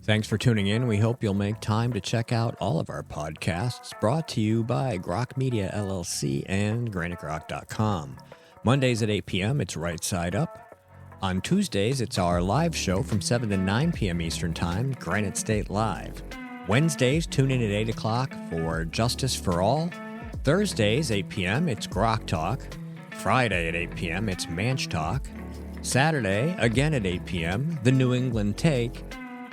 Thanks for tuning in. We hope you'll make time to check out all of our podcasts brought to you by Grok Media LLC and GraniteGrok.com. Mondays at 8 p.m., it's Right Side Up. On Tuesdays, it's our live show from 7 to 9 p.m. Eastern Time, Granite State Live. Wednesdays, tune in at 8 o'clock for Justice for All. Thursdays, 8 p.m., it's Grok Talk. Friday at 8 p.m., it's Manch Talk. Saturday, again at 8 p.m., The New England Take.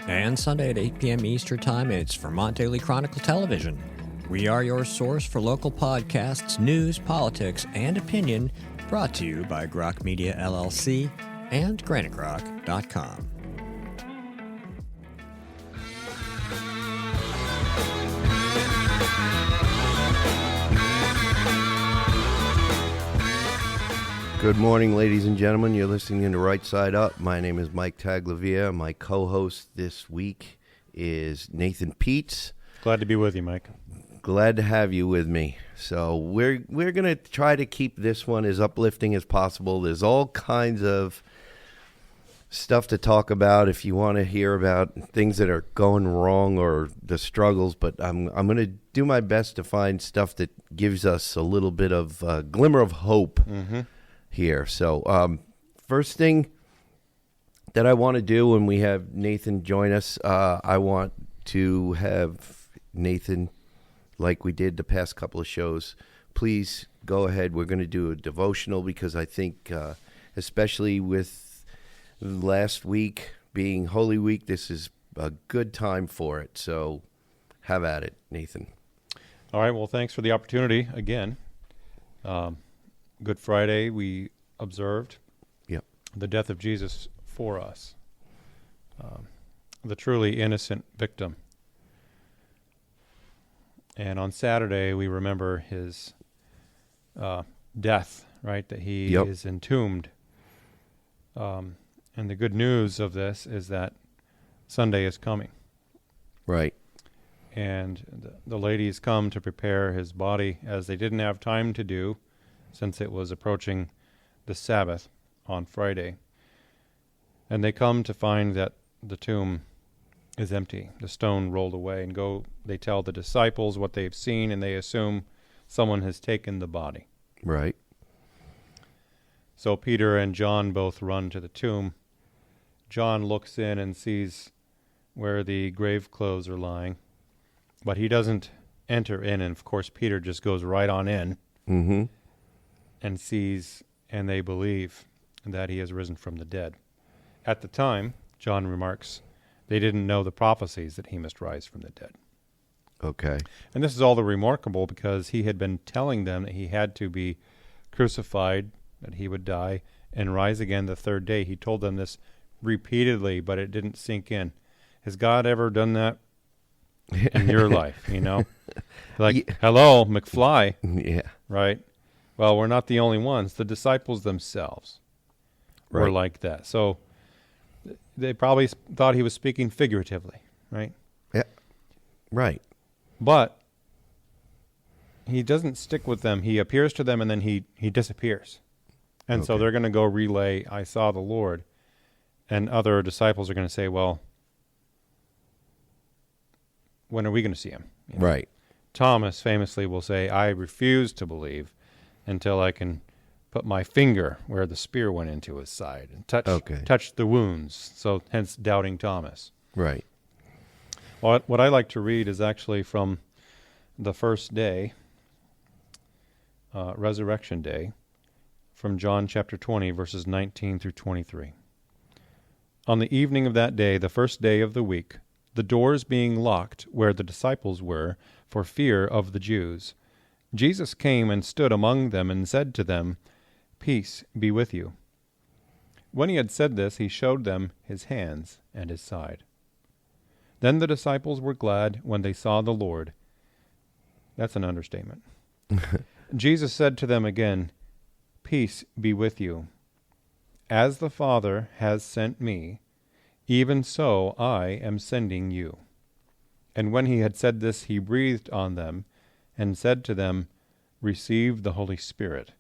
And Sunday at 8 p.m. Eastern Time, it's Vermont Daily Chronicle Television. We are your source for local podcasts, news, politics, and opinion, brought to you by Grok Media LLC and GraniteGrok.com. Good morning, ladies and gentlemen. You're listening to Right Side Up. My name is Mike Taglavia. My co-host this week is Nathan Peets. Glad to be with you, Mike. Glad to have you with me. So we're going to try to keep this one as uplifting as possible. There's all kinds of stuff to talk about if you want to hear about things that are going wrong or the struggles, but I'm going to do my best to find stuff that gives us a little bit of glimmer of hope. Mm-hmm. Here. So first thing that I want to do when we have Nathan join us, I want to have Nathan, like we did the past couple of shows, please go ahead. We're going to do a devotional because I think, especially with last week being Holy Week, this is a good time for it. So have at it, Nathan. All right. Well, thanks for the opportunity again. Good Friday, we observed the death of Jesus for us, the truly innocent victim. And on Saturday, we remember his death, right, that he is entombed. And the good news of this is that Sunday is coming. Right. And the ladies come to prepare his body, as they didn't have time to do, since it was approaching the Sabbath on Friday. And they come to find that the tomb is empty, the stone rolled away, and they tell the disciples what they've seen, and they assume someone has taken the body. Right. So Peter and John both run to the tomb. John looks in and sees where the grave clothes are lying, but he doesn't enter in, and of course Peter just goes right on in. Mm-hmm. And sees, and they believe that he has risen from the dead. At the time, John remarks, they didn't know the prophecies that he must rise from the dead. Okay. And this is all the remarkable because he had been telling them that he had to be crucified, that he would die, and rise again the third day. He told them this repeatedly, but it didn't sink in. Has God ever done that in your life, you know? Like, hello, McFly. Yeah. Right? Well, we're not the only ones. The disciples themselves were like that. So they probably thought he was speaking figuratively, right? Yeah, right. But he doesn't stick with them. He appears to them and then he disappears. And so they're going to go relay, I saw the Lord. And other disciples are going to say, well, when are we going to see him? You know? Right. Thomas famously will say, I refuse to believe until I can put my finger where the spear went into his side and touch the wounds. So hence doubting Thomas. Right. Well, what I like to read is actually from the first day, Resurrection Day, from John chapter 20, verses 19 through 23. On the evening of that day, the first day of the week, the doors being locked where the disciples were for fear of the Jews, Jesus came and stood among them and said to them, Peace be with you. When he had said this, he showed them his hands and his side. Then the disciples were glad when they saw the Lord. That's an understatement. Jesus said to them again, Peace be with you. As the Father has sent me, even so I am sending you. And when he had said this, he breathed on them and said to them, Receive the Holy Spirit.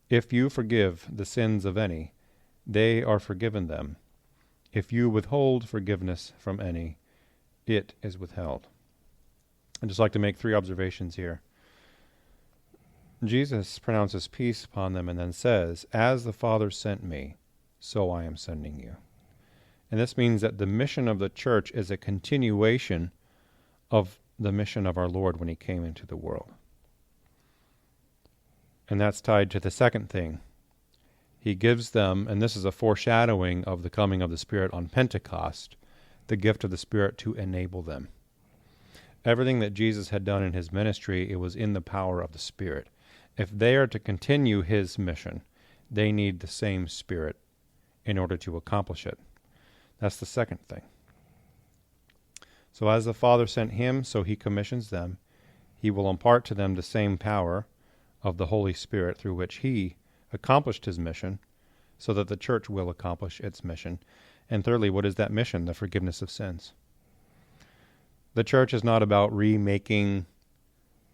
If you forgive the sins of any, they are forgiven them. If you withhold forgiveness from any, it is withheld. I'd just like to make 3 observations here. Jesus pronounces peace upon them and then says, "As the Father sent me, so I am sending you." And this means that the mission of the church is a continuation of the mission of our Lord when he came into the world. And that's tied to the second thing. He gives them, and this is a foreshadowing of the coming of the Spirit on Pentecost, the gift of the Spirit to enable them. Everything that Jesus had done in his ministry, it was in the power of the Spirit. If they are to continue his mission, they need the same Spirit in order to accomplish it. That's the second thing. So as the Father sent him, so he commissions them. He will impart to them the same power of the Holy Spirit through which he accomplished his mission, so that the church will accomplish its mission. And thirdly, what is that mission? The forgiveness of sins. The church is not about remaking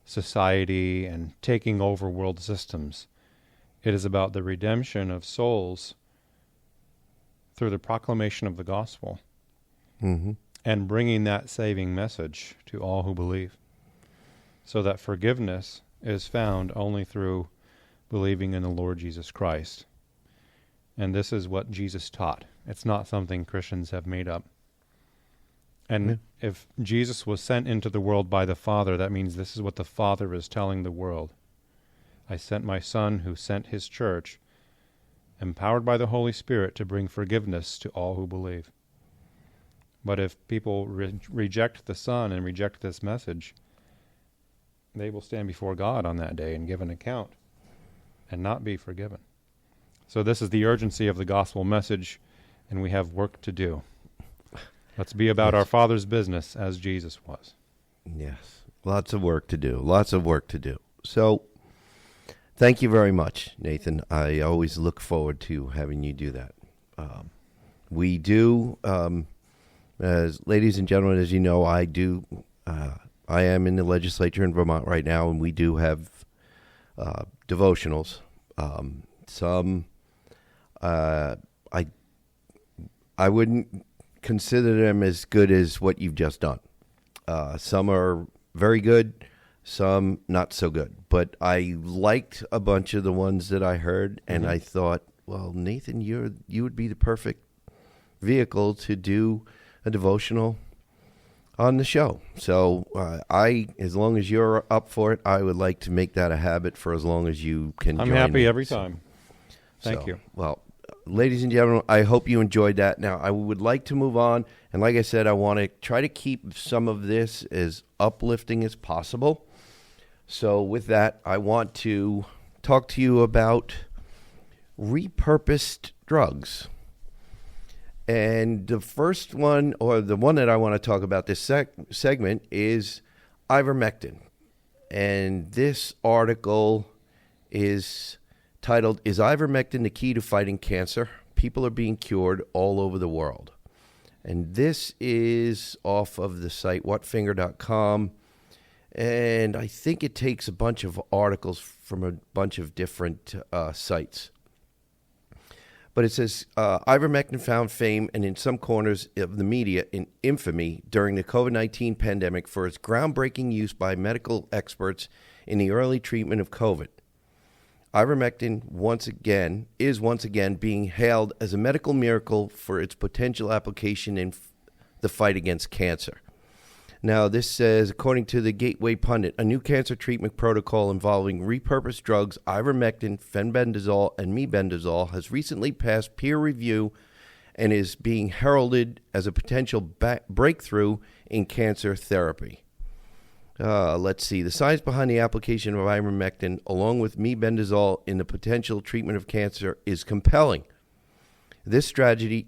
society and taking over world systems. It is about the redemption of souls through the proclamation of the gospel and bringing that saving message to all who believe, so that forgiveness is found only through believing in the Lord Jesus Christ. And this is what Jesus taught. It's not something Christians have made up. And if Jesus was sent into the world by the Father, that means this is what the Father is telling the world. I sent my Son, who sent his church, empowered by the Holy Spirit, to bring forgiveness to all who believe. But if people reject the Son and reject this message, they will stand before God on that day and give an account and not be forgiven. So this is the urgency of the gospel message, and we have work to do. Let's be about our Father's business as Jesus was. Yes. Lots of work to do. Lots of work to do. So thank you very much, Nathan. I always look forward to having you do that. We do, as ladies and gentlemen, as you know, I am in the legislature in Vermont right now, and we do have devotionals. Some I wouldn't consider them as good as what you've just done. Some are very good, some not so good. But I liked a bunch of the ones that I heard, and I thought, well, Nathan, you would be the perfect vehicle to do a devotional on the show. So as long as you're up for it, I would like to make that a habit for as long as you can. I'm join happy me. every time. Thank you. Well, ladies and gentlemen, I hope you enjoyed that. Now, I would like to move on. And like I said, I want to try to keep some of this as uplifting as possible. So with that, I want to talk to you about repurposed drugs. And the first one, or the one that I want to talk about this segment, is ivermectin. And this article is titled, "Is Ivermectin the Key to Fighting Cancer? People are being cured all over the world." And this is off of the site whatfinger.com. And I think it takes a bunch of articles from a bunch of different sites. But it says, ivermectin found fame and in some corners of the media in infamy during the COVID-19 pandemic for its groundbreaking use by medical experts in the early treatment of COVID. Ivermectin is once again being hailed as a medical miracle for its potential application in the fight against cancer. Now, this says, according to the Gateway Pundit, a new cancer treatment protocol involving repurposed drugs, ivermectin, fenbendazole, and mebendazole, has recently passed peer review and is being heralded as a potential breakthrough in cancer therapy. Let's see. The science behind the application of ivermectin, along with mebendazole in the potential treatment of cancer, is compelling. This strategy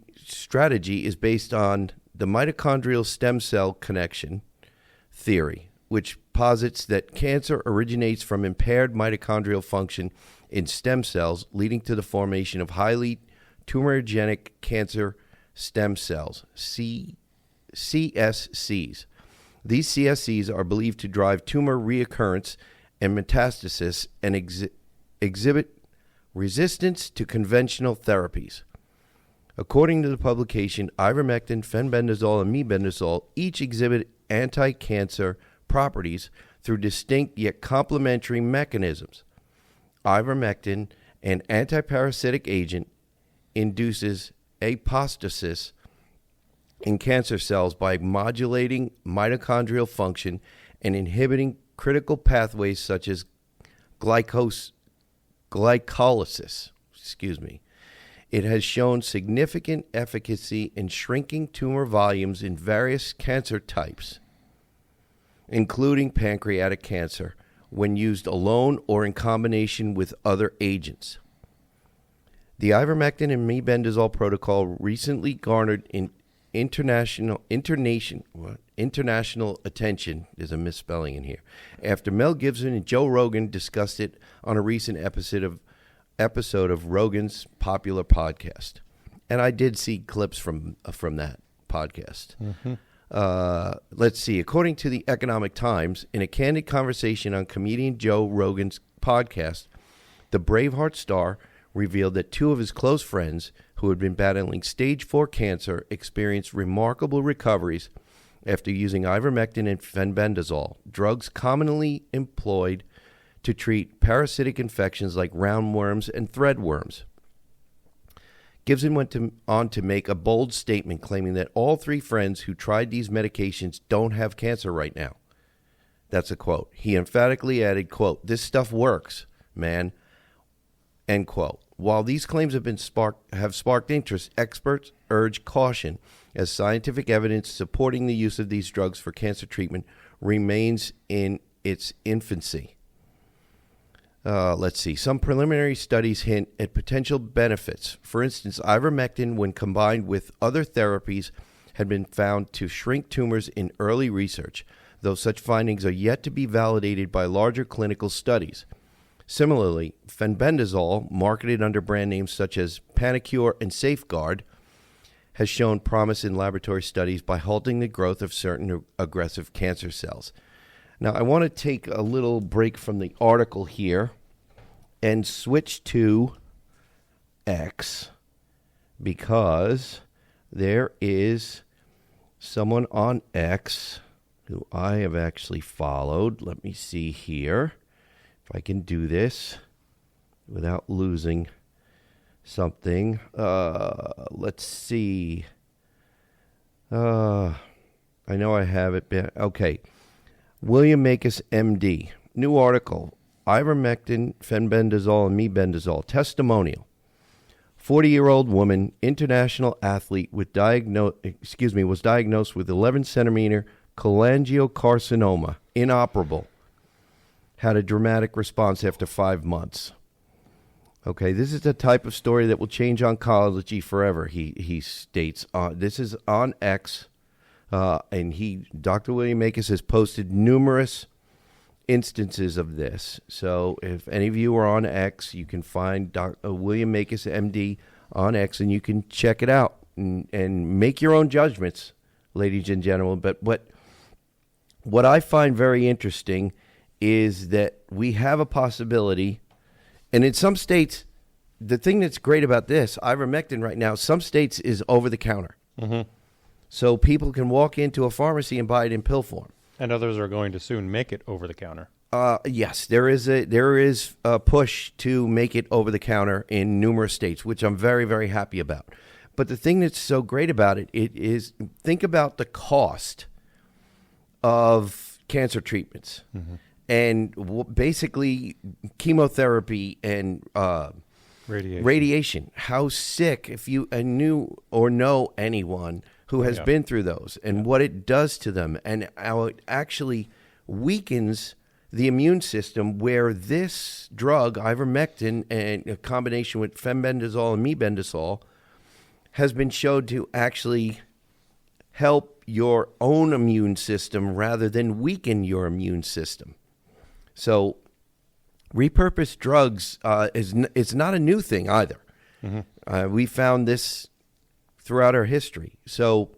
is based on the mitochondrial stem cell connection theory, which posits that cancer originates from impaired mitochondrial function in stem cells, leading to the formation of highly tumorigenic cancer stem cells, CSCs. These CSCs are believed to drive tumor reoccurrence and metastasis and exhibit resistance to conventional therapies. According to the publication, ivermectin, fenbendazole, and mebendazole each exhibit anti-cancer properties through distinct yet complementary mechanisms. Ivermectin, an antiparasitic agent, induces apostasis in cancer cells by modulating mitochondrial function and inhibiting critical pathways such as glycolysis. It has shown significant efficacy in shrinking tumor volumes in various cancer types, including pancreatic cancer, when used alone or in combination with other agents. The ivermectin and mebendazole protocol recently garnered international attention. There's a misspelling in here. After Mel Gibson and Joe Rogan discussed it on a recent episode of Rogan's popular podcast, and I did see clips from that podcast. Let's see. According to the Economic Times, in a candid conversation on comedian Joe Rogan's podcast, the Braveheart star revealed that two of his close friends who had been battling stage 4 cancer experienced remarkable recoveries after using ivermectin and fenbendazole, drugs commonly employed to treat parasitic infections like roundworms and threadworms. Gibson went on to make a bold statement claiming that all three friends who tried these medications don't have cancer right now. That's a quote. He emphatically added, quote, "This stuff works, man," end quote. While these claims have sparked interest, experts urge caution as scientific evidence supporting the use of these drugs for cancer treatment remains in its infancy. Let's see. Some preliminary studies hint at potential benefits. For instance, ivermectin, when combined with other therapies, had been found to shrink tumors in early research, though such findings are yet to be validated by larger clinical studies. Similarly, fenbendazole, marketed under brand names such as Panacure and Safeguard, has shown promise in laboratory studies by halting the growth of certain aggressive cancer cells. Now, I want to take a little break from the article here and switch to X, because there is someone on X who I have actually followed. Let me see here if I can do this without losing something. Let's see. I know I have it. Okay. William Makis, MD. New article. Ivermectin, fenbendazole, and mebendazole. Testimonial. 40-year-old woman, international athlete, was diagnosed with 11-centimeter cholangiocarcinoma, inoperable. Had a dramatic response after 5 months. Okay, this is the type of story that will change oncology forever, he states. This is on X, and Dr. William Makis has posted numerous instances of this. So if any of you are on X, you can find William Makis, MD, on X, and you can check it out and make your own judgments, ladies and gentlemen. But what I find very interesting is that we have a possibility, and in some states, the thing that's great about this, ivermectin right now, some states is over the counter. Mm-hmm. So people can walk into a pharmacy and buy it in pill form. And others are going to soon make it over the counter. Yes, there is a push to make it over the counter in numerous states, which I'm very, very happy about. But the thing that's so great about it is think about the cost of cancer treatments. Mm-hmm. And basically chemotherapy and radiation. How sick, if you knew or know anyone who has been through those, and what it does to them, and how it actually weakens the immune system, where this drug, ivermectin, and a combination with fenbendazole and mebendazole, has been shown to actually help your own immune system rather than weaken your immune system. So repurposed drugs it's not a new thing either. Mm-hmm. We found this throughout our history. So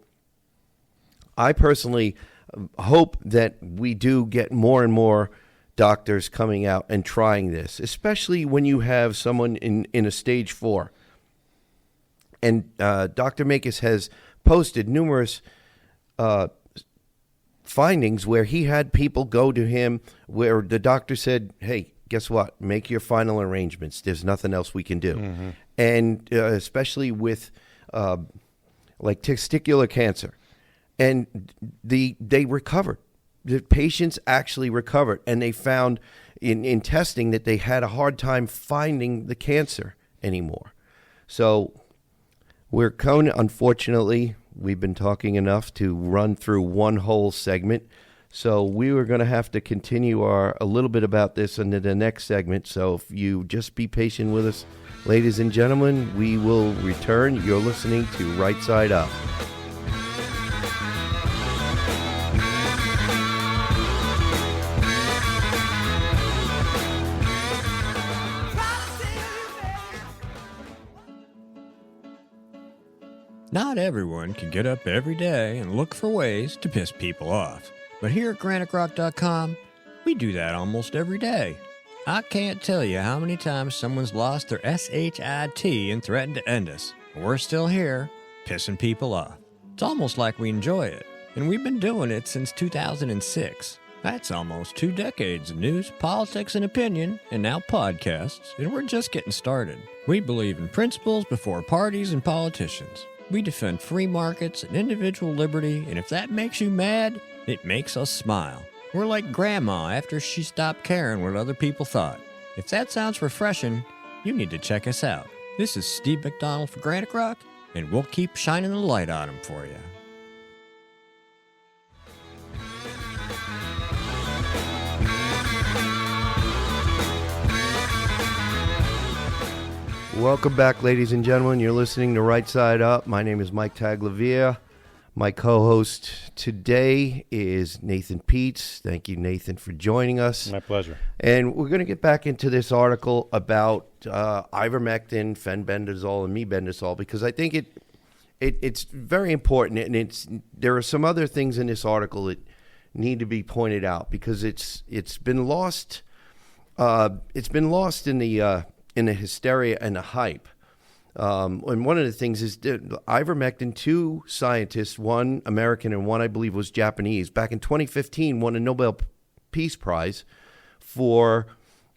I personally hope that we do get more and more doctors coming out and trying this, especially when you have someone in a stage 4. And Dr. Makis has posted numerous findings where he had people go to him where the doctor said, hey, guess what? Make your final arrangements. There's nothing else we can do. Mm-hmm. And especially with like testicular cancer. And they recovered. The patients actually recovered. And they found in testing that they had a hard time finding the cancer anymore. So we're unfortunately, we've been talking enough to run through one whole segment. So we were going to have to continue a little bit about this into the next segment. So if you just be patient with us, ladies and gentlemen, we will return. You're listening to Right Side Up. Not everyone can get up every day and look for ways to piss people off. But here at GraniteRock.com, we do that almost every day. I can't tell you how many times someone's lost their SHIT and threatened to end us. We're still here, pissing people off. It's almost like we enjoy it. And we've been doing it since 2006. That's almost 2 decades of news, politics, and opinion, and now podcasts, and we're just getting started. We believe in principles before parties and politicians. We defend free markets and individual liberty, and if that makes you mad, it makes us smile. We're like Grandma after she stopped caring what other people thought. If that sounds refreshing, you need to check us out. This is Steve McDonald for Granite Rock, and we'll keep shining the light on them for you. Welcome back, ladies and gentlemen. You're listening to Right Side Up. My name is Mike Taglavia. My co-host today is Nathan Peets. Thank you, Nathan, for joining us. My pleasure. And we're going to get back into this article about ivermectin, fenbendazole, and mebendazole because I think it's very important, and there are some other things in this article that need to be pointed out because it's been lost. It's been lost in the hysteria and the hype. And one of the things is ivermectin, 2 scientists, one American and one I believe was Japanese, back in 2015 won a Nobel Peace Prize for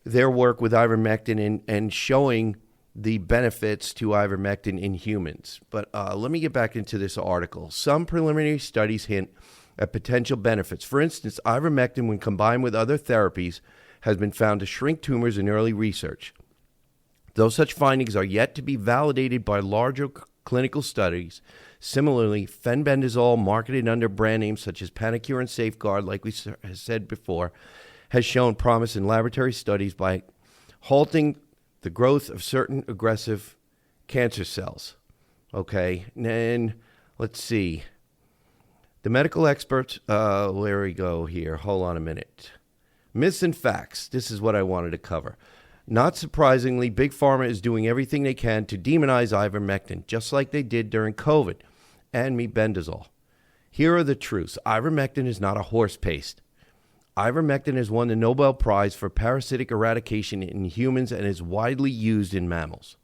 their work with ivermectin and showing the benefits to ivermectin in humans. But let me get back into this article. Some preliminary studies hint at potential benefits. For instance, ivermectin, when combined with other therapies, has been found to shrink tumors in early research. Though such findings are yet to be validated by larger clinical studies, similarly, fenbendazole, marketed under brand names such as Panacur and Safeguard, like we said before, has shown promise in laboratory studies by halting the growth of certain aggressive cancer cells. Okay, and let's see. The medical experts, where we go here, hold on a minute. Myths and facts, this is what I wanted to cover. Not surprisingly, Big Pharma is doing everything they can to demonize ivermectin, just like they did during COVID and mebendazole. Here are the truths. Ivermectin is not a horse paste. Ivermectin has won the Nobel Prize for parasitic eradication in humans and is widely used in mammals.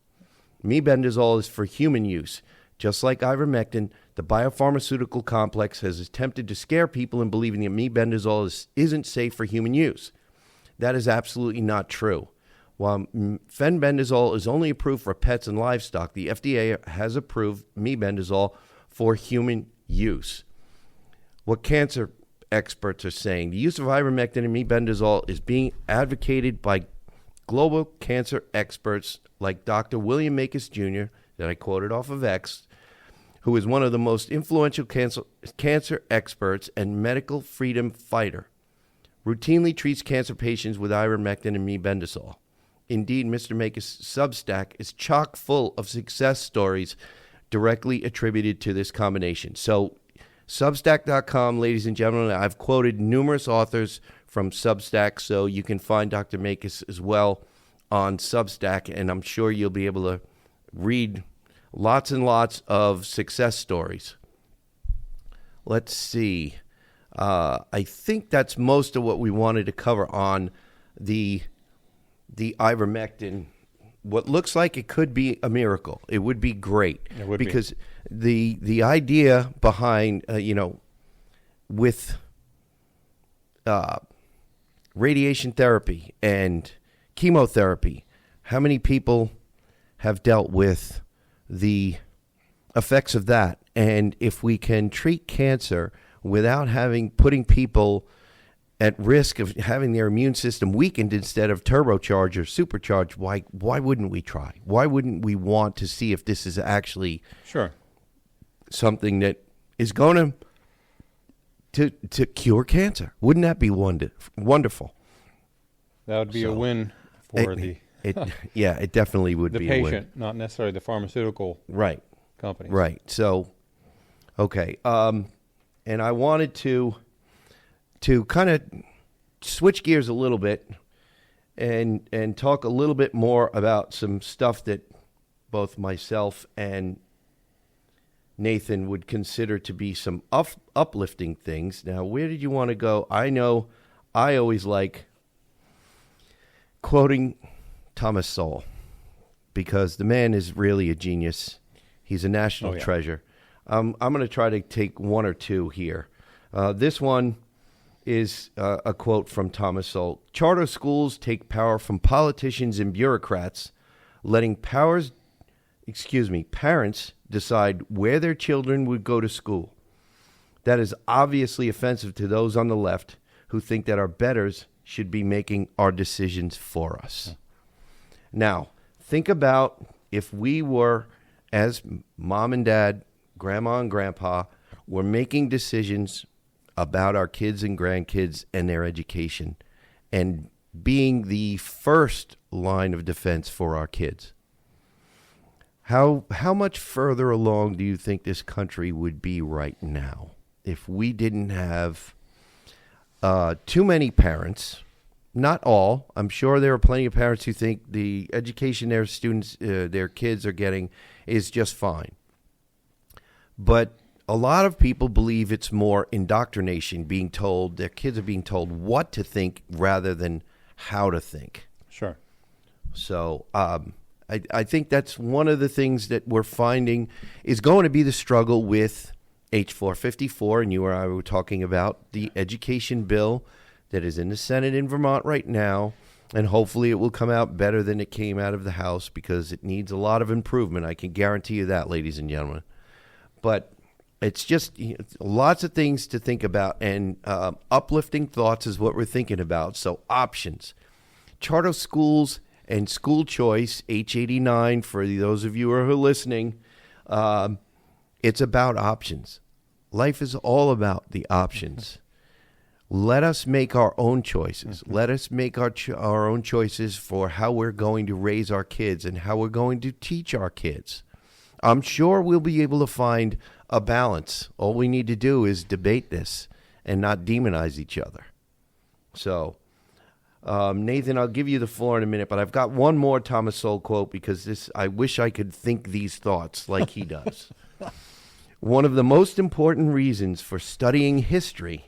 Mebendazole is for human use. Just like ivermectin, the biopharmaceutical complex has attempted to scare people into believing that mebendazole isn't safe for human use. That is absolutely not true. While fenbendazole is only approved for pets and livestock, the FDA has approved mebendazole for human use. What cancer experts are saying, the use of ivermectin and mebendazole is being advocated by global cancer experts like Dr. William Makis Jr., that I quoted off of X, who is one of the most influential cancer experts and medical freedom fighter, routinely treats cancer patients with ivermectin and mebendazole. Indeed, Mr. Makis' Substack is chock full of success stories directly attributed to this combination. So, Substack.com, ladies and gentlemen, I've quoted numerous authors from Substack, so you can find Dr. Makis as well on Substack, and I'm sure you'll be able to read lots and lots of success stories. Let's see. I think that's most of what we wanted to cover on the ivermectin what looks like it could be a miracle. It would be great. It would because the idea behind with radiation therapy and chemotherapy, how many people have dealt with the effects of that? And if we can treat cancer without putting people at risk of having their immune system weakened instead of turbocharged or supercharged, why wouldn't we try? Why wouldn't we want to see if this is actually something that is going to cure cancer? Wouldn't that be wonderful? That would be a win for it definitely would be patient, a win. not necessarily the pharmaceutical companies. Right. So, okay. And I wanted to kind of switch gears a little bit and talk a little bit more about some stuff that both myself and Nathan would consider to be some uplifting things. Now, where did you want to go? I know I always like quoting Thomas Sowell because the man is really a genius. He's a national treasure. I'm going to try to take one or two here. This one is a quote from Thomas Sowell. Charter schools take power from politicians and bureaucrats, letting parents decide where their children would go to school. That is obviously offensive to those on the left who think that our betters should be making our decisions for us. Now, think about if we were, as mom and dad, grandma and grandpa, were making decisions about our kids and grandkids and their education and being the first line of defense for our kids. How much further along do you think this country would be right now if we didn't have too many parents? Not all. I'm sure there are plenty of parents who think the education their students, their kids are getting is just fine. But a lot of people believe it's more indoctrination, being told, their kids are being told what to think rather than how to think. Sure. So I think that's one of the things that we're finding is going to be the struggle with H454, and you and I were talking about the education bill that is in the Senate in Vermont right now, and hopefully it will come out better than it came out of the House because it needs a lot of improvement. I can guarantee you that, ladies and gentlemen. But it's just lots of things to think about, and uplifting thoughts is what we're thinking about. So options, charter schools and school choice, H89, for those of you who are listening, it's about options. Life is all about the options. Let us make our own choices. Let us make our own choices for how we're going to raise our kids and how we're going to teach our kids. I'm sure we'll be able to find a balance. All we need to do is debate this and not demonize each other. So, Nathan, I'll give you the floor in a minute, but I've got one more Thomas Sowell quote because I wish I could think these thoughts like he does. One of the most important reasons for studying history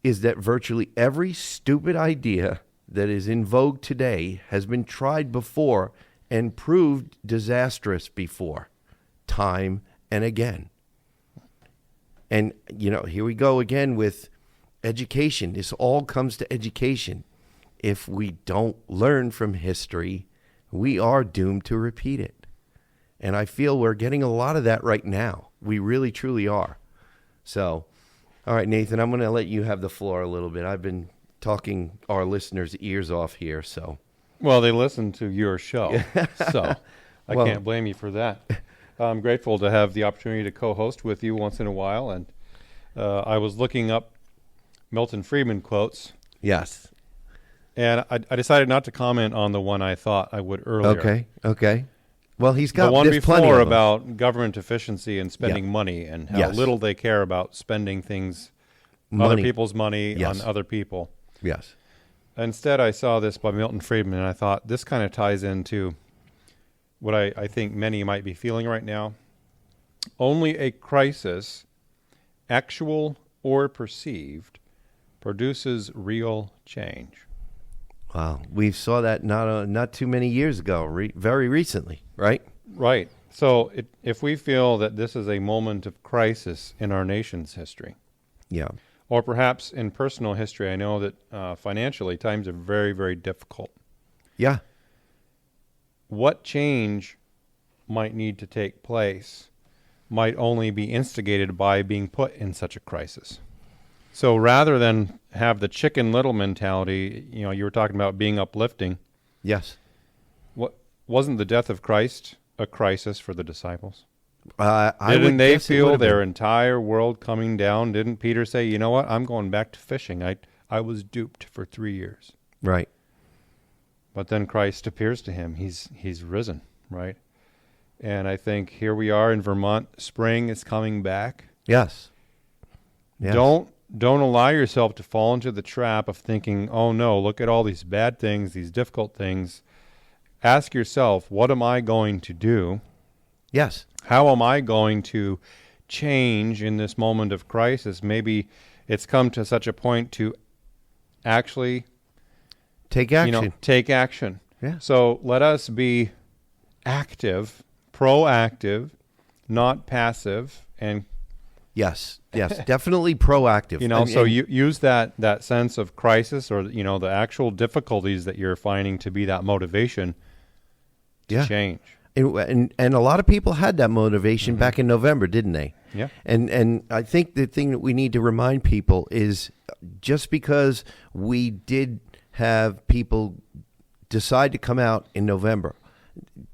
is that virtually every stupid idea that is in vogue today has been tried before and proved disastrous before, time and again. And, here we go again with education. This all comes to education. If we don't learn from history, we are doomed to repeat it. And I feel we're getting a lot of that right now. We really, truly are. So, all right, Nathan, I'm going to let you have the floor a little bit. I've been talking our listeners' ears off here, so. Well, they listen to your show, so I can't blame you for that. I'm grateful to have the opportunity to co-host with you once in a while, and I was looking up Milton Friedman quotes. Yes. And I decided not to comment on the one I thought I would earlier. Okay. Well, he's got the one before plenty about government efficiency and spending money and how little they care about spending things, other people's money on other people. Yes. Instead, I saw this by Milton Friedman, and I thought this kind of ties into what I think many might be feeling right now. Only a crisis, actual or perceived, produces real change. Wow, we saw that not too many years ago, very recently, right? Right. So if we feel that this is a moment of crisis in our nation's history, Yeah. or perhaps in personal history, I know that financially times are very, very difficult. Yeah. What change might need to take place might only be instigated by being put in such a crisis. So rather than have the Chicken Little mentality, you were talking about being uplifting. Yes. What wasn't the death of Christ a crisis for the disciples? Didn't they feel their entire world coming down? Didn't Peter say, "You know what? I'm going back to fishing. I was duped for 3 years." Right. But then Christ appears to him. He's risen, right? And I think here we are in Vermont. Spring is coming back. Yes. Yes. Don't allow yourself to fall into the trap of thinking, "Oh no, look at all these bad things, these difficult things." Ask yourself, what am I going to do? Yes. How am I going to change in this moment of crisis? Maybe it's come to such a point to actually take action. Take action. Yeah. So let us be active, proactive, not passive, and Yes, definitely proactive. Use that sense of crisis, or the actual difficulties that you're finding, to be that motivation to change. And a lot of people had that motivation back in November, didn't they? Yeah. And I think the thing that we need to remind people is, just because we did have people decide to come out in November,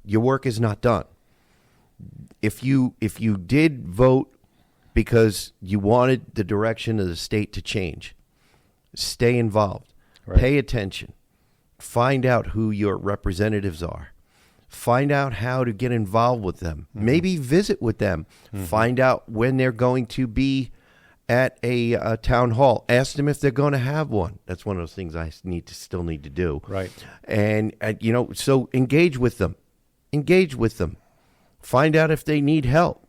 your work is not done. If you did vote because you wanted the direction of the state to change, stay involved, pay attention, find out who your representatives are, find out how to get involved with them, maybe visit with them, find out when they're going to be at a town hall, ask them if they're going to have one. That's one of those things I still need to do. Right. And so engage with them, find out if they need help.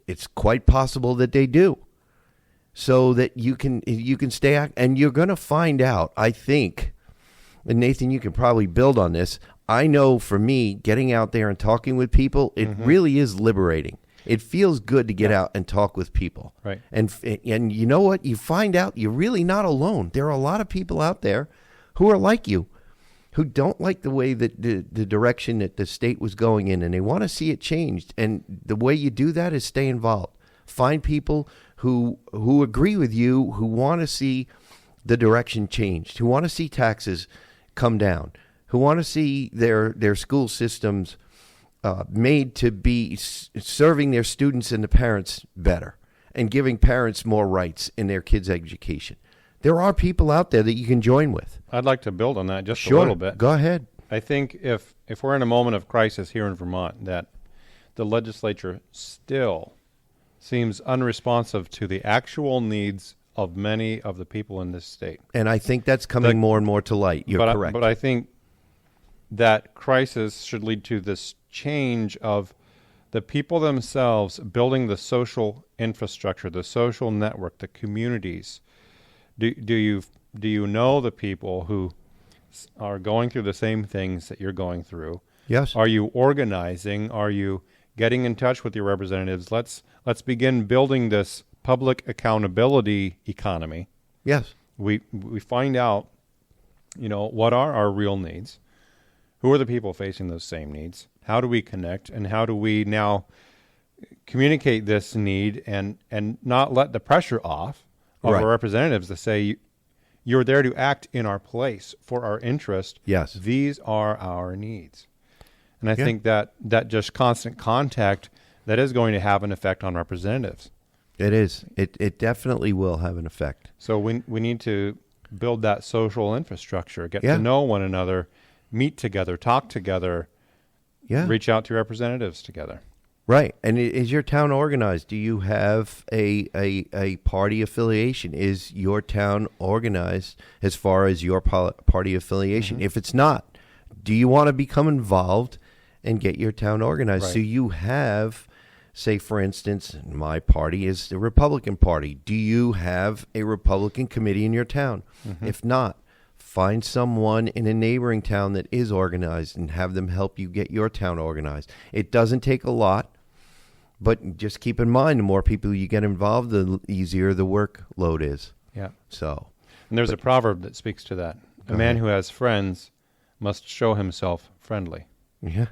It's quite possible that they do, so that you can stay and you're going to find out, I think, and Nathan, you can probably build on this. I know for me, getting out there and talking with people, it really is liberating. It feels good to get out and talk with people. Right. And you know what? You find out you're really not alone. There are a lot of people out there who are like you, who don't like the way that the direction that the state was going in, and they want to see it changed. And the way you do that is stay involved. Find people who agree with you, who want to see the direction changed, who want to see taxes come down, who want to see their school systems made to be serving their students and the parents better, and giving parents more rights in their kids' education. There are people out there that you can join with. I'd like to build on that just a little bit. Go ahead. I think if we're in a moment of crisis here in Vermont, that the legislature still seems unresponsive to the actual needs of many of the people in this state. And I think that's coming more and more to light. You're correct. But I think that crisis should lead to this change of the people themselves building the social infrastructure, the social network, the communities. Do you know the people who are going through the same things that you're going through? Yes. Are you organizing? Are you getting in touch with your representatives? Let's begin building this public accountability economy. Yes. We find out, what are our real needs? Who are the people facing those same needs? How do we connect, and how do we now communicate this need and not let the pressure off of our representatives to say, you're there to act in our place for our interest. Yes. These are our needs. And I think that just constant contact, that is going to have an effect on representatives. It is. It definitely will have an effect. So we need to build that social infrastructure, get to know one another, meet together, talk together, reach out to representatives together. Right. And is your town organized? Do you have a party affiliation? Is your town organized as far as your party affiliation? If it's not, do you want to become involved and get your town organized? Right. So you have, say, for instance, my party is the Republican Party. Do you have a Republican committee in your town? If not, Find someone in a neighboring town that is organized and have them help you get your town organized. It doesn't take a lot, but just keep in mind, the more people you get involved, the easier the workload is. Yeah. So, And there's a proverb that speaks to that. A man who has friends must show himself friendly. yeah.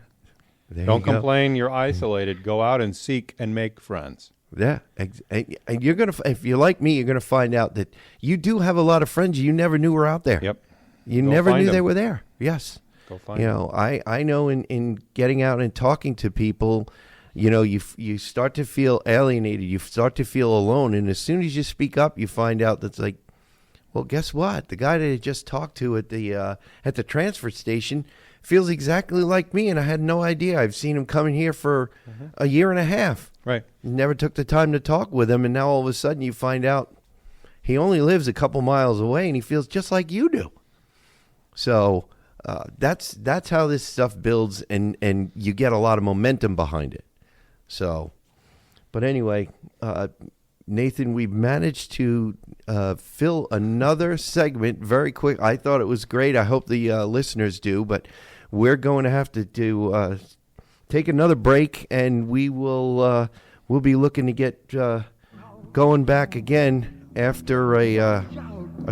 There Don't you go. complain you're isolated. Go out and seek and make friends. Yeah, and you're gonna. If you're like me, you're gonna find out that you do have a lot of friends you never knew were out there. Yep. You Go never find knew they them. were there. Yes. Go find You them. know, I know in getting out and talking to people, you know, you start to feel alienated. You start to feel alone, and as soon as you speak up, you find out that's like, well, guess what? The guy that I just talked to at the transfer station feels exactly like me, and I had no idea. I've seen him coming here for a year and a half. Right. Never took the time to talk with him, and now all of a sudden you find out he only lives a couple miles away, and he feels just like you do. So that's how this stuff builds, and you get a lot of momentum behind it. So, but anyway, Nathan, we've managed to fill another segment very quick. I thought it was great. I hope the listeners do, but we're going to have to take another break, and we'll be looking to get going back again after a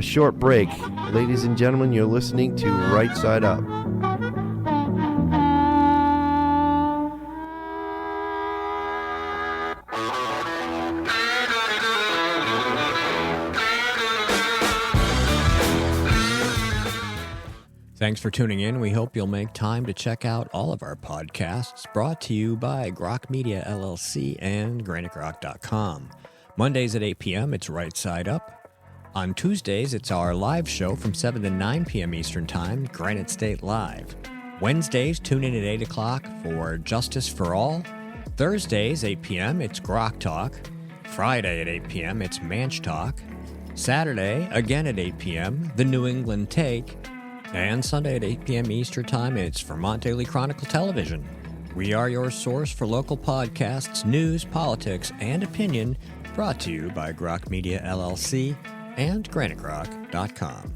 short break. Ladies and gentlemen, you're listening to Right Side Up. Thanks for tuning in. We hope you'll make time to check out all of our podcasts brought to you by Grok Media LLC and GraniteGrok.com. Mondays at 8 p.m., it's Right Side Up. On Tuesdays, it's our live show from 7 to 9 p.m. Eastern Time, Granite State Live. Wednesdays, tune in at 8 o'clock for Justice for All. Thursdays, 8 p.m., it's Grok Talk. Friday at 8 p.m., it's Manch Talk. Saturday, again at 8 p.m., The New England Take. And Sunday at 8 p.m. Eastern Time, it's Vermont Daily Chronicle Television. We are your source for local podcasts, news, politics, and opinion, brought to you by Grok Media LLC and GraniteGrok.com.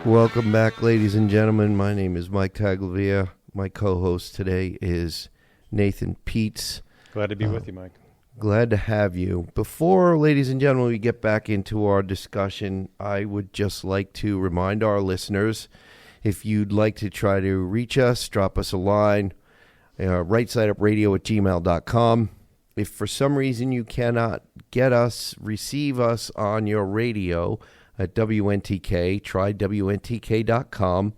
Welcome back, ladies and gentlemen. My name is Mike Taglavia. My co-host today is Nathan Peets. Glad to be with you, Mike. Glad to have you. Before, ladies and gentlemen, we get back into our discussion, I would just like to remind our listeners, if you'd like to try to reach us, drop us a line, rightsideUpradio@gmail.com. If for some reason you cannot get us, receive us on your radio at WNTK, try WNTK.com.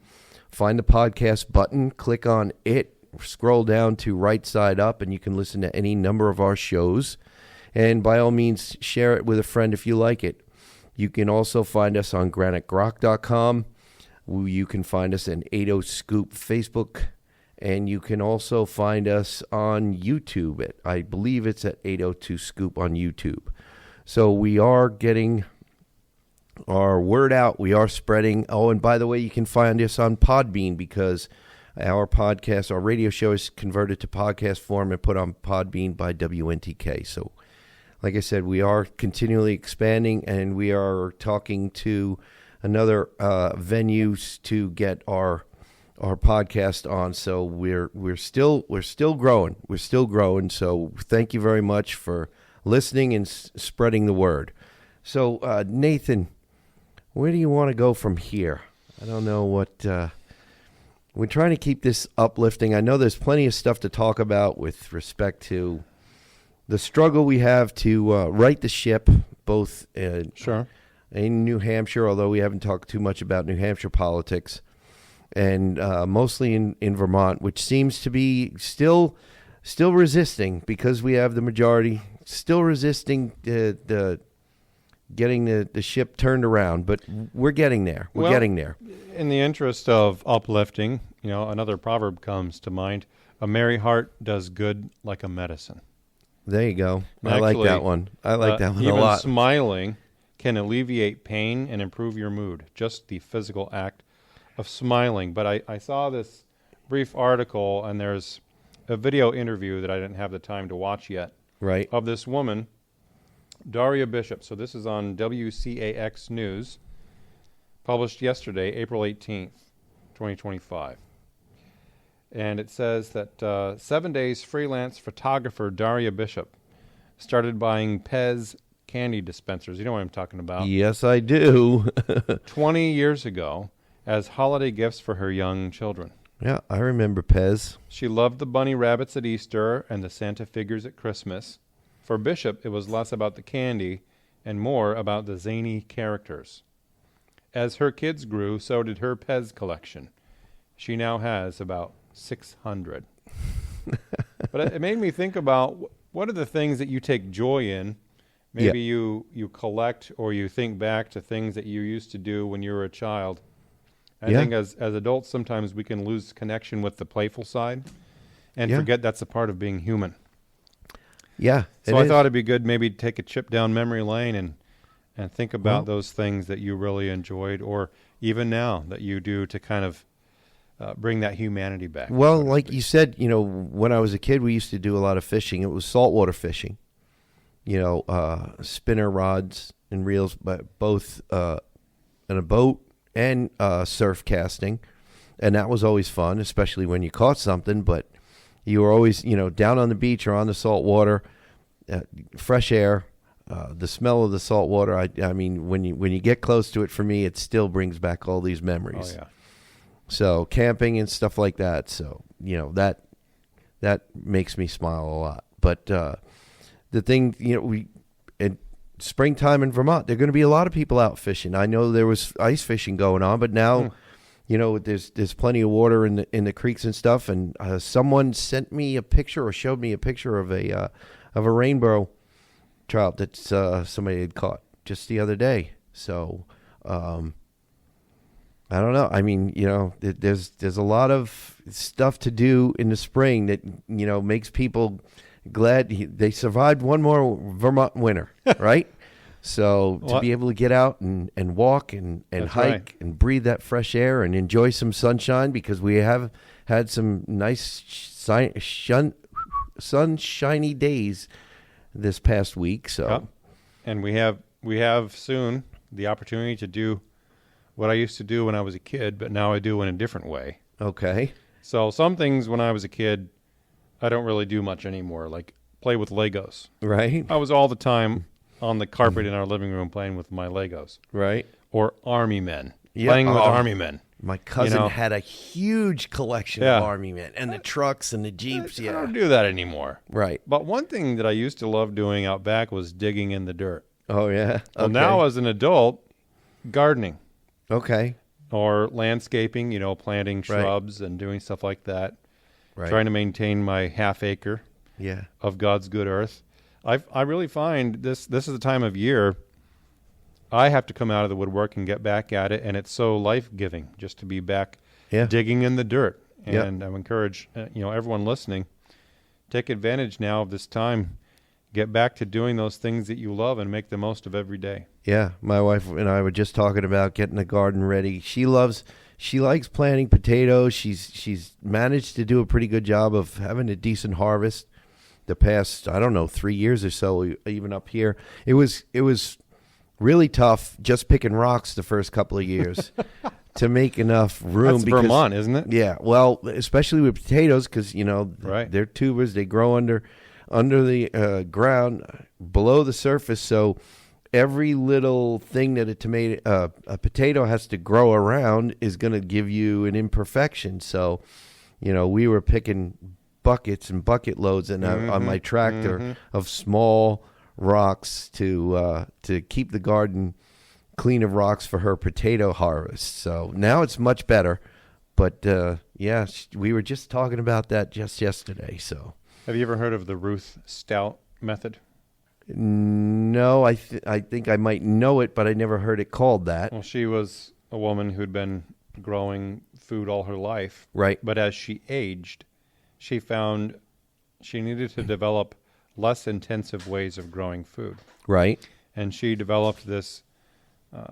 Find the podcast button, click on it, scroll down to Right Side Up, and you can listen to any number of our shows. And by all means, share it with a friend if you like it. You can also find us on GraniteGrok.com. You can find us on 80 Scoop Facebook. And you can also find us on YouTube. I believe it's at 802 Scoop on YouTube. So we are getting our word out. We are spreading. Oh, and by the way, you can find us on Podbean, because our podcast, our radio show, is converted to podcast form and put on Podbean by WNTK. So, like I said, we are continually expanding, and we are talking to another venues to get our podcast on. So we're still growing. We're still growing. So thank you very much for listening and spreading the word. So Nathan, where do you want to go from here? I don't know what. We're trying to keep this uplifting. I know there's plenty of stuff to talk about with respect to the struggle we have to right the ship, both in New Hampshire, although we haven't talked too much about New Hampshire politics, and mostly in Vermont, which seems to be still resisting, because we have the majority, still resisting the getting the ship turned around. But we're getting there. We're getting there. In the interest of uplifting, another proverb comes to mind: a merry heart does good like a medicine. There you go. And I like that one. I like that one a lot. Even smiling can alleviate pain and improve your mood. Just the physical act of smiling. But I saw this brief article, and there's a video interview that I didn't have the time to watch yet Right. of this woman, Daria Bishop. So this is on WCAX News, published yesterday, April 18th, 2025. And it says that 7 days freelance photographer Daria Bishop started buying Pez candy dispensers. You know what I'm talking about. Yes, I do. 20 years ago as holiday gifts for her young children. Yeah, I remember Pez. She loved the bunny rabbits at Easter and the Santa figures at Christmas. For Bishop, it was less about the candy and more about the zany characters. As her kids grew, so did her Pez collection. She now has about 600. But it made me think about what are the things that you take joy in. Maybe you collect or you think back to things that you used to do when you were a child. I think as adults, sometimes we can lose connection with the playful side and forget that's a part of being human. Yeah. So I thought it'd be good maybe to take a trip down memory lane and think about those things that you really enjoyed or even now that you do to kind of bring that humanity back. Well, like you said, when I was a kid, we used to do a lot of fishing. It was saltwater fishing, spinner rods and reels, but both in a boat and surf casting. And that was always fun, especially when you caught something. But you were always, down on the beach or on the salt water, fresh air, the smell of the salt water. I mean, when you get close to it, for me, it still brings back all these memories. Oh, yeah. So camping and stuff like that. So, that makes me smile a lot. But the thing, in springtime in Vermont, there are going to be a lot of people out fishing. I know there was ice fishing going on, but now, there's plenty of water in the creeks and stuff. And someone sent me a picture or showed me a picture of a rainbow trout that somebody had caught just the other day. So, I don't know. I mean, there's a lot of stuff to do in the spring that, makes people glad they survived one more Vermont winter, right? So to be able to get out and walk and hike and breathe that fresh air and enjoy some sunshine, because we have had some nice sunshiny days this past week. So, and we have soon the opportunity to do what I used to do when I was a kid, but now I do in a different way. Okay. So some things when I was a kid, I don't really do much anymore, like play with Legos. Right. I was all the time on the carpet in our living room playing with my Legos. Right. Or Army Men. Yep. Playing with Army Men. My cousin had a huge collection of Army Men and the trucks and the Jeeps. I don't do that anymore. Right. But one thing that I used to love doing out back was digging in the dirt. Oh, yeah? Well, now as an adult, gardening. Okay. Or landscaping, planting shrubs and doing stuff like that. Right. Trying to maintain my half acre of God's good earth. I really find this is the time of year I have to come out of the woodwork and get back at it, and it's so life-giving just to be back digging in the dirt. And I encourage everyone listening, take advantage now of this time. Get back to doing those things that you love and make the most of every day. Yeah, my wife and I were just talking about getting the garden ready. She likes planting potatoes. She's managed to do a pretty good job of having a decent harvest the past, 3 years or so, even up here. It was really tough just picking rocks the first couple of years to make enough room. That's Vermont, isn't it? Yeah, well, especially with potatoes, because, they're tubers. They grow under the ground below the surface, so every little thing that a potato has to grow around is going to give you an imperfection. So, we were picking buckets and bucket loads on my tractor of small rocks to keep the garden clean of rocks for her potato harvest. So now it's much better, but we were just talking about that just yesterday. So. Have you ever heard of the Ruth Stout method? No, I think I might know it, but I never heard it called that. Well, she was a woman who'd been growing food all her life. Right. But as she aged, she found she needed to develop less intensive ways of growing food. Right. And she developed this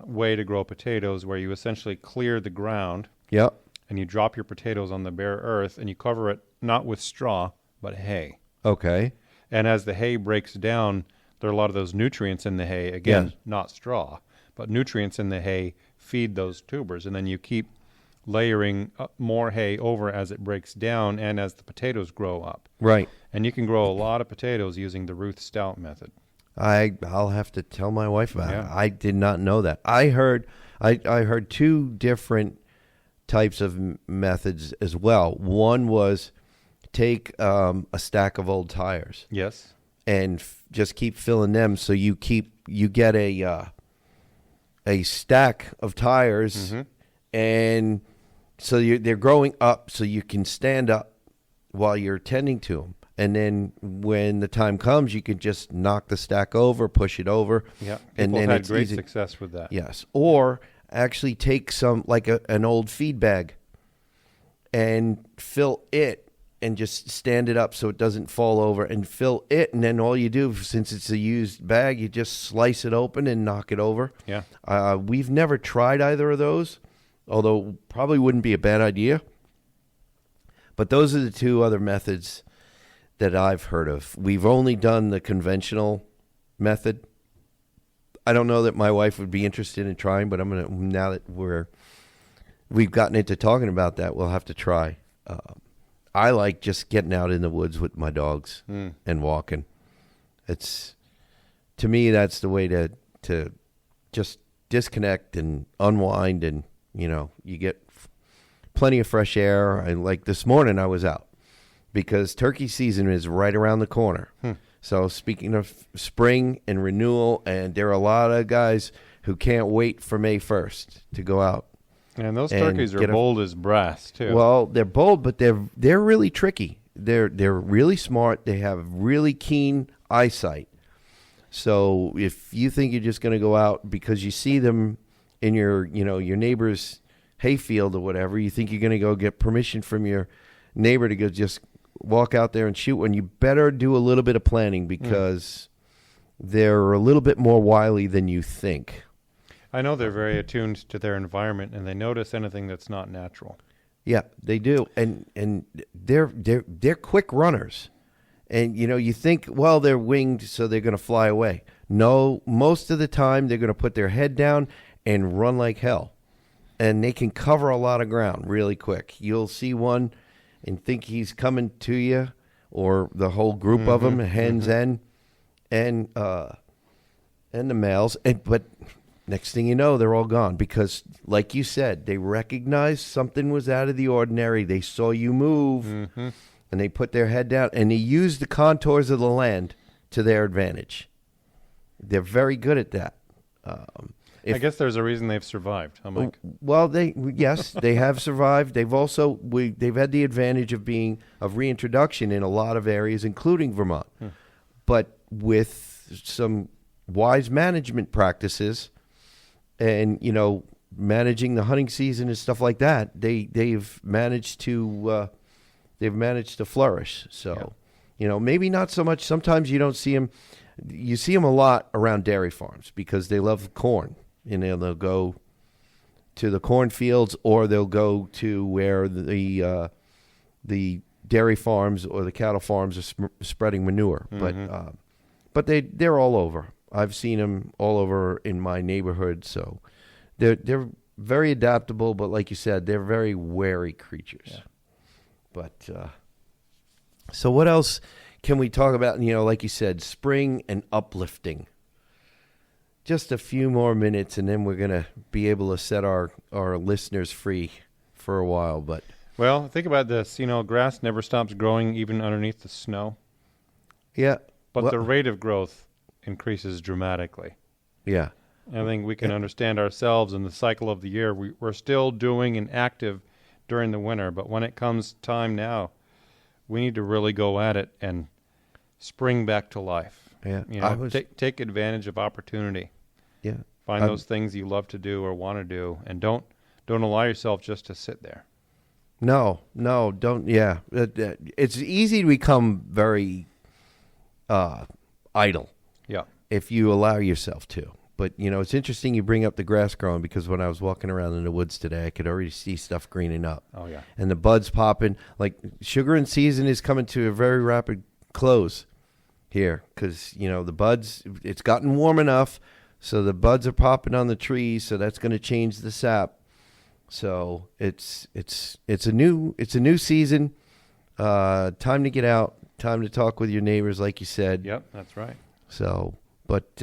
way to grow potatoes where you essentially clear the ground. Yep. And you drop your potatoes on the bare earth and you cover it not with straw, but hay. Okay. And as the hay breaks down, there are a lot of those nutrients in the hay. Again, Yes. not straw, but nutrients in the hay feed those tubers. And then you keep layering more hay over as it breaks down and as the potatoes grow up. Right. And you can grow a lot of potatoes using the Ruth Stout method. I'll have to tell my wife about it. Yeah. I did not know that. I heard 2 different types of methods as well. One was take a stack of old tires Yes. and just keep filling them, so you get a stack of tires, and so they're growing up, so you can stand up while you're tending to them. And then when the time comes, you can just knock the stack over, push it over. Yeah. And People then had it's great easy. success with that. Yes. Or actually take some, like an old feed bag, and fill it and just stand it up so it doesn't fall over, and fill it. And then all you do, since it's a used bag, you just slice it open and knock it over. Yeah. We've never tried either of those, although probably wouldn't be a bad idea. But those are the 2 other methods that I've heard of. We've only done the conventional method. I don't know that my wife would be interested in trying, but now that we've gotten into talking about that, we'll have to try. I like just getting out in the woods with my dogs and walking. To me, that's the way to just disconnect and unwind, and you get plenty of fresh air. And like this morning, I was out because turkey season is right around the corner. So speaking of spring and renewal, and there are a lot of guys who can't wait for May 1st to go out. And those and turkeys are bold as brass, too. Well, they're bold, but they're really tricky. They're really smart. They have really keen eyesight. So if you think you're just going to go out because you see them in your neighbor's hayfield or whatever, you think you're going to go get permission from your neighbor to go just walk out there and shoot one, you better do a little bit of planning, because they're a little bit more wily than you think. I know they're very attuned to their environment, and they notice anything that's not natural. Yeah, they do, and they're quick runners, and you think, well, they're winged, so they're going to fly away. No, most of the time they're going to put their head down and run like hell, and they can cover a lot of ground really quick. You'll see one and think he's coming to you, or the whole group of them, hens and the males, but next thing you know, they're all gone, because, like you said, they recognized something was out of the ordinary. They saw you move, and they put their head down, and they used the contours of the land to their advantage. They're very good at that. I guess there's a reason they've survived, huh, Mike? Well, they have survived. They've also they've had the advantage of reintroduction in a lot of areas, including Vermont. But with some wise management practices, and managing the hunting season and stuff like that, they've managed to flourish. So, maybe not so much. Sometimes you don't see them. You see them a lot around dairy farms because they love corn. They'll go to the cornfields, or they'll go to where the dairy farms or the cattle farms are spreading manure. But they're all over. I've seen them all over in my neighborhood. So they're very adaptable, but like you said, they're very wary creatures. Yeah. But so what else can we talk about? Like you said, spring and uplifting. Just a few more minutes, and then we're going to be able to set our listeners free for a while. But well, think about this. Grass never stops growing even underneath the snow. Yeah. But the rate of growth increases dramatically. Yeah. I think we can understand ourselves in the cycle of the year. We're still doing and active during the winter, but when it comes time now, we need to really go at it and spring back to life. Yeah. Take advantage of opportunity. Yeah. Find those things you love to do or want to do, and don't allow yourself just to sit there. No, don't. Yeah. It's easy to become very idle. Yeah. If you allow yourself to. But, it's interesting you bring up the grass growing, because when I was walking around in the woods today, I could already see stuff greening up. Oh, yeah. And the buds popping. Like, sugar in season is coming to a very rapid close here, because, the buds, it's gotten warm enough, so the buds are popping on the trees, so that's going to change the sap. So it's a new season. Time to get out. Time to talk with your neighbors, like you said. Yep, that's right. So, but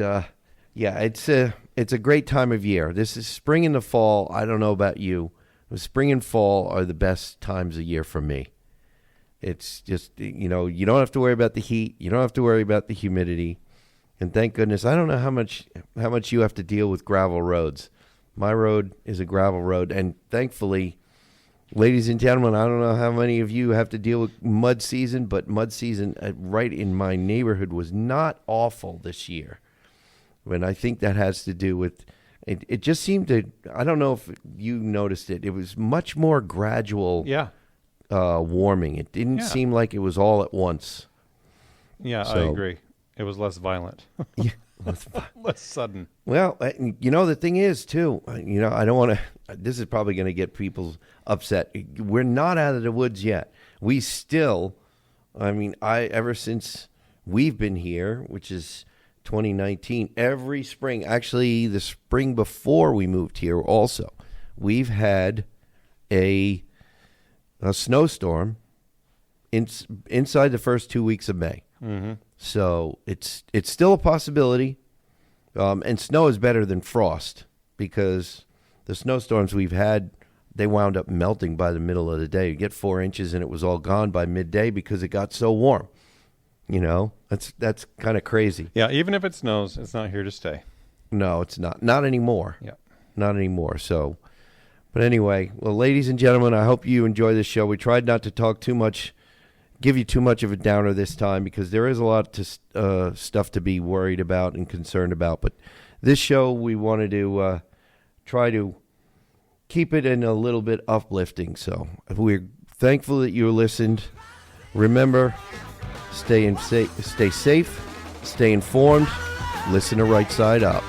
yeah, it's a great time of year. This is spring and the fall. I don't know about you. Spring and fall are the best times of year for me. It's just, you don't have to worry about the heat. You don't have to worry about the humidity. And thank goodness, I don't know how much you have to deal with gravel roads. My road is a gravel road, and thankfully, ladies and gentlemen, I don't know how many of you have to deal with mud season, but mud season right in my neighborhood was not awful this year. And I think that has to do with, it just seemed to, I don't know if you noticed it, it was much more gradual warming. It didn't seem like it was all at once. Yeah, I agree. It was less violent. Yeah. Less sudden. Well, the thing is, too, I don't want to, this is probably going to get people upset. We're not out of the woods yet. We still, ever since we've been here, which is 2019, every spring, actually the spring before we moved here also, we've had a snowstorm inside the first 2 weeks of May. Mm-hmm. So it's still a possibility, and snow is better than frost, because the snowstorms we've had, they wound up melting by the middle of the day. You get 4 inches and it was all gone by midday because it got so warm. That's kind of crazy. Yeah, even if it snows, it's not here to stay. No, it's not. Not anymore. Yeah, not anymore. So, but anyway, well, ladies and gentlemen, I hope you enjoy this show. We tried not to talk too much. Give you too much of a downer this time, because there is a lot to stuff to be worried about and concerned about. But this show, we wanted to try to keep it in a little bit uplifting. So we're thankful that you listened. Remember, stay safe, stay informed, listen to Right Side Up.